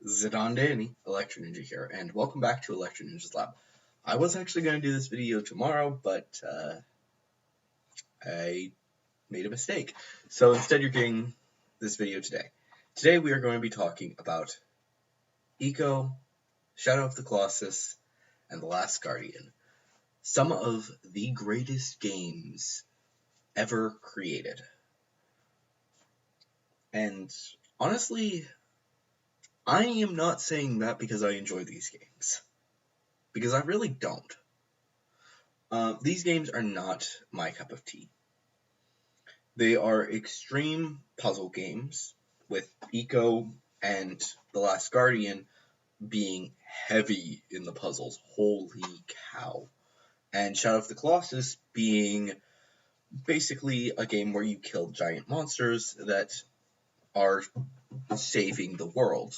Zidane Danny, Electro Ninja here, and welcome back to Electro Ninja's Lab. I was actually going to do this video tomorrow, but I made a mistake. So instead you're getting this video today. Today we are going to be talking about Eco, Shadow of the Colossus, and The Last Guardian. Some of the greatest games ever created. And honestly, I am not saying that because I enjoy these games. Because I really don't. These games are not my cup of tea. They are extreme puzzle games, with Eco and The Last Guardian being heavy in the puzzles. Holy cow. And Shadow of the Colossus being basically a game where you kill giant monsters that are saving the world.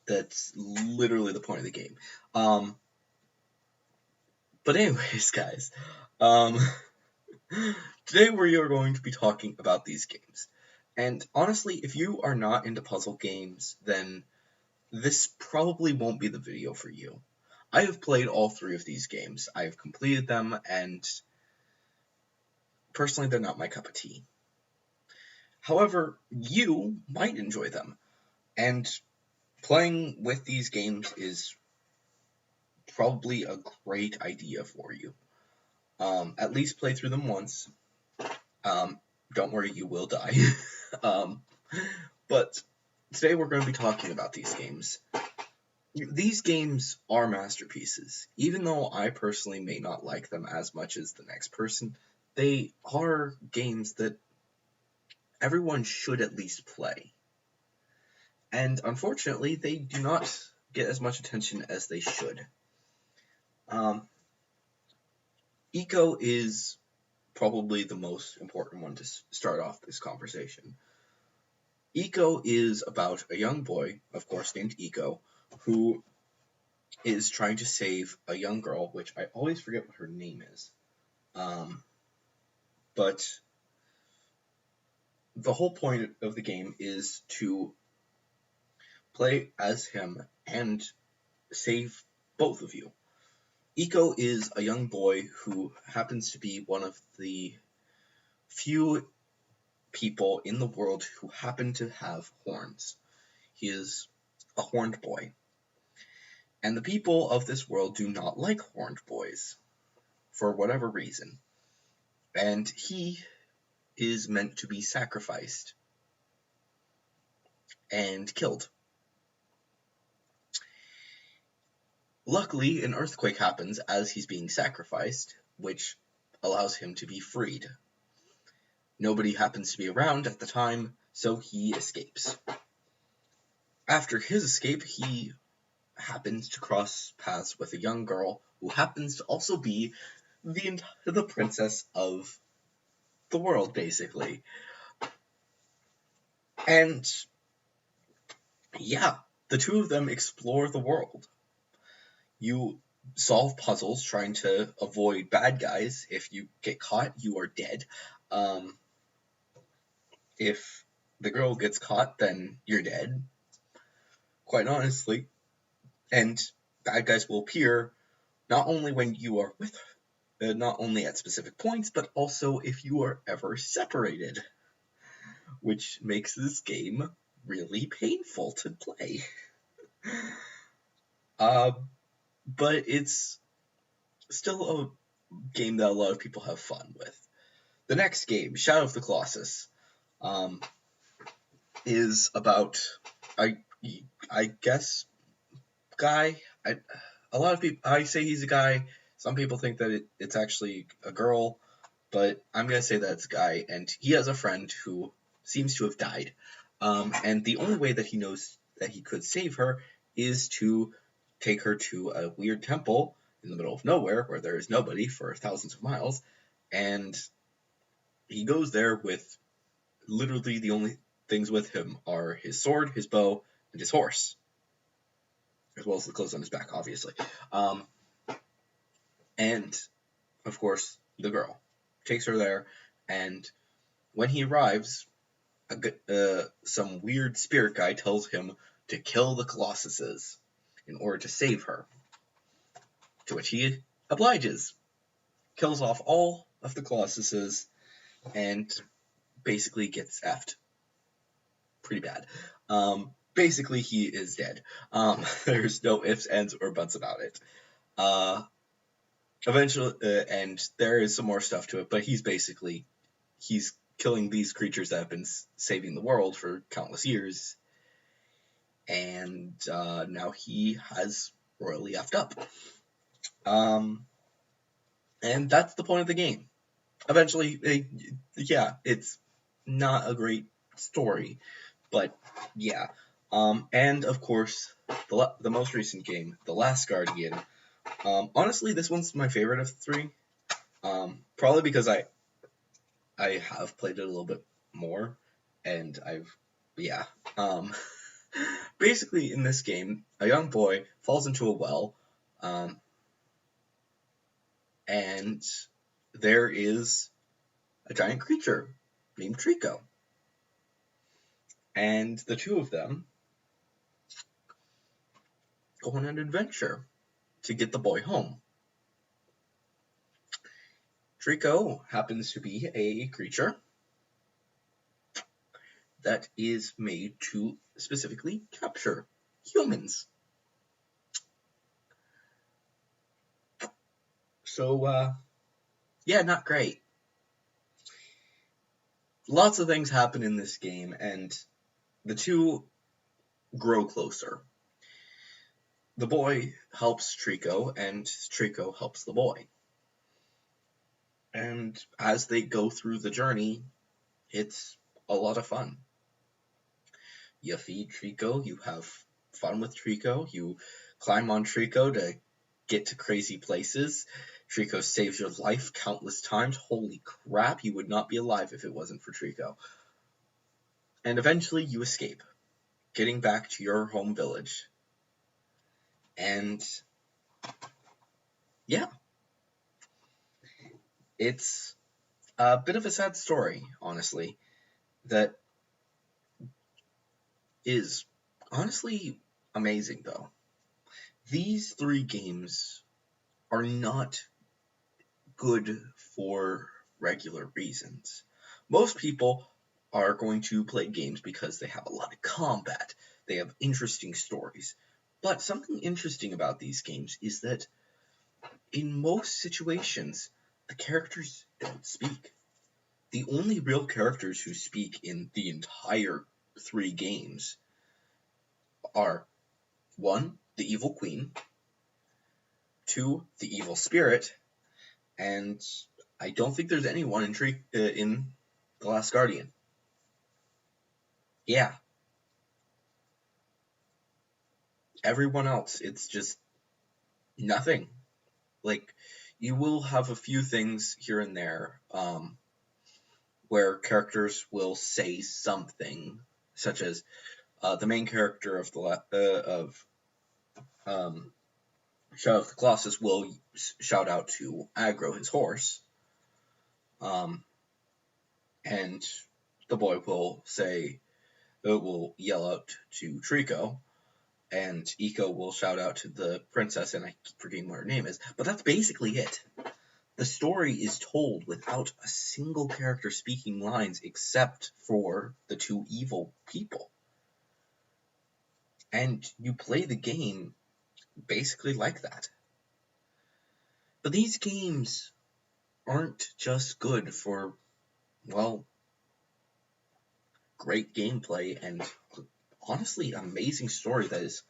That's literally the point of the game. But anyways, guys, today we are going to be talking about these games. And honestly, if you are not into puzzle games, then this probably won't be the video for you. I have played all three of these games. I have completed them, and personally, they're not my cup of tea. However, you might enjoy them, and playing with these games is probably a great idea for you. At least play through them once. Don't worry, you will die. But today we're going to be talking about these games. These games are masterpieces. Even though I personally may not like them as much as the next person, they are games that everyone should at least play. And unfortunately, they do not get as much attention as they should. Eco is probably the most important one to start off this conversation. Eco is about a young boy, of course named Eco, who is trying to save a young girl, which I always forget what her name is. But the whole point of the game is to play as him and save both of you. Eco is a young boy who happens to be one of the few people in the world who happen to have horns. He is a horned boy. And the people of this world do not like horned boys, for whatever reason. And he is meant to be sacrificed and killed. Luckily, an earthquake happens as he's being sacrificed, which allows him to be freed. Nobody happens to be around at the time, so he escapes. After his escape, he happens to cross paths with a young girl who happens to also be the princess of the world, basically. And yeah, the two of them explore the world. You solve puzzles trying to avoid bad guys. If you get caught, you are dead. If the girl gets caught, then you're dead. Quite honestly. And bad guys will appear not only when you are with her, not only at specific points, but also if you are ever separated, which makes this game really painful to play. But it's still a game that a lot of people have fun with. The next game, Shadow of the Colossus, is about, I guess, guy. A lot of people, I say he's a guy. Some people think that it's actually a girl, but I'm going to say that it's a guy, and he has a friend who seems to have died. And the only way that he knows that he could save her is to take her to a weird temple in the middle of nowhere where there is nobody for thousands of miles, and he goes there with literally the only things with him are his sword, his bow, and his horse, as well as the clothes on his back, obviously. And, of course, the girl. Takes her there, and when he arrives, some weird spirit guy tells him to kill the Colossuses in order to save her. To which he obliges, kills off all of the Colossuses, and basically gets effed. Pretty bad. Basically, he is dead. There's no ifs, ands, or buts about it. Eventually, and there is some more stuff to it, but he's killing these creatures that have been saving the world for countless years, and now he has royally effed up. And that's the point of the game. Eventually, it's not a great story, but yeah. And of course, the most recent game, The Last Guardian. Honestly, this one's my favorite of the three. Probably because I have played it a little bit more, and basically in this game, a young boy falls into a well, and there is a giant creature named Trico. And the two of them go on an adventure to get the boy home. Trico happens to be a creature that is made to specifically capture humans. So, not great. Lots of things happen in this game, and the two grow closer. The boy helps Trico, and Trico helps the boy. And as they go through the journey, it's a lot of fun. You feed Trico, you have fun with Trico, you climb on Trico to get to crazy places. Trico saves your life countless times. Holy crap, you would not be alive if it wasn't for Trico. And eventually you escape, getting back to your home village. And yeah, it's a bit of a sad story, honestly, that is honestly amazing, though. These three games are not good for regular reasons. Most people are going to play games because they have a lot of combat, they have interesting stories. But something interesting about these games is that in most situations, the characters don't speak. The only real characters who speak in the entire three games are 1, the evil queen, 2, the evil spirit, and I don't think there's anyone in The Last Guardian. Yeah. Everyone else, it's just nothing. Like, you will have a few things here and there, where characters will say something, such as the main character of Shadow of the Colossus will shout out to Agro, his horse, and the boy will yell out to Trico, and Iko will shout out to the princess, and I keep forgetting what her name is, but that's basically it. The story is told without a single character speaking lines except for the two evil people. And you play the game basically like that. But these games aren't just good for, well, great gameplay and honestly amazing story that is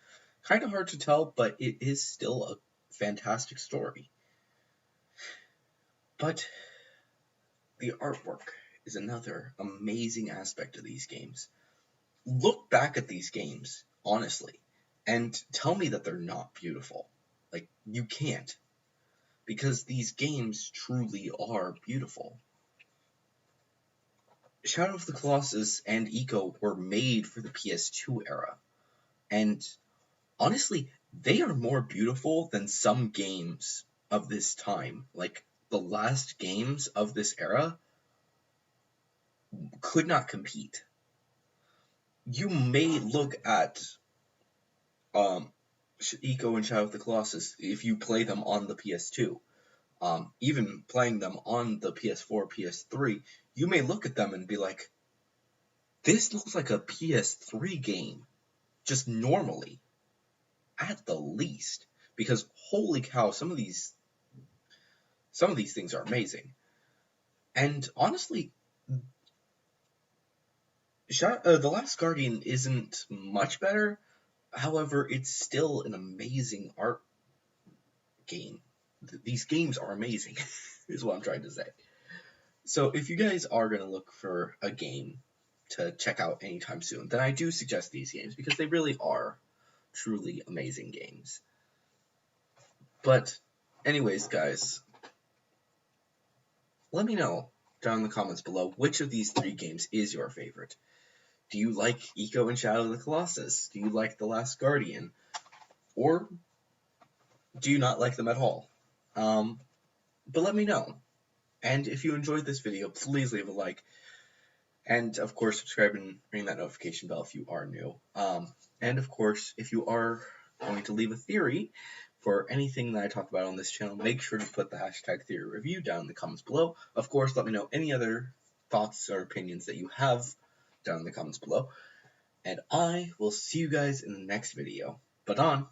kind of hard to tell, but it is still a fantastic story. But the artwork is another amazing aspect of these games. Look back at these games, honestly, and tell me that they're not beautiful. Like, you can't. Because these games truly are beautiful. Shadow of the Colossus and Iko were made for the PS2 era. And honestly, they are more beautiful than some games of this time. Like, the last games of this era could not compete. You may look at Eco and Shadow of the Colossus, if you play them on the PS2, even playing them on the PS4, PS3, you may look at them and be like, this looks like a PS3 game, just normally, at the least. Because holy cow, some of these things are amazing. And honestly, The Last Guardian isn't much better. However, it's still an amazing art game. These games are amazing, is what I'm trying to say. So if you guys are going to look for a game to check out anytime soon, then I do suggest these games because they really are truly amazing games. But anyways, guys, let me know down in the comments below which of these 3 games is your favorite. Do you like Eco and Shadow of the Colossus? Do you like The Last Guardian? Or do you not like them at all? But let me know. And if you enjoyed this video, please leave a like. And of course, subscribe and ring that notification bell if you are new. And of course, if you are going to leave a theory for anything that I talk about on this channel, make sure to put the hashtag theory review down in the comments below. Of course, let me know any other thoughts or opinions that you have down in the comments below. And I will see you guys in the next video. But on.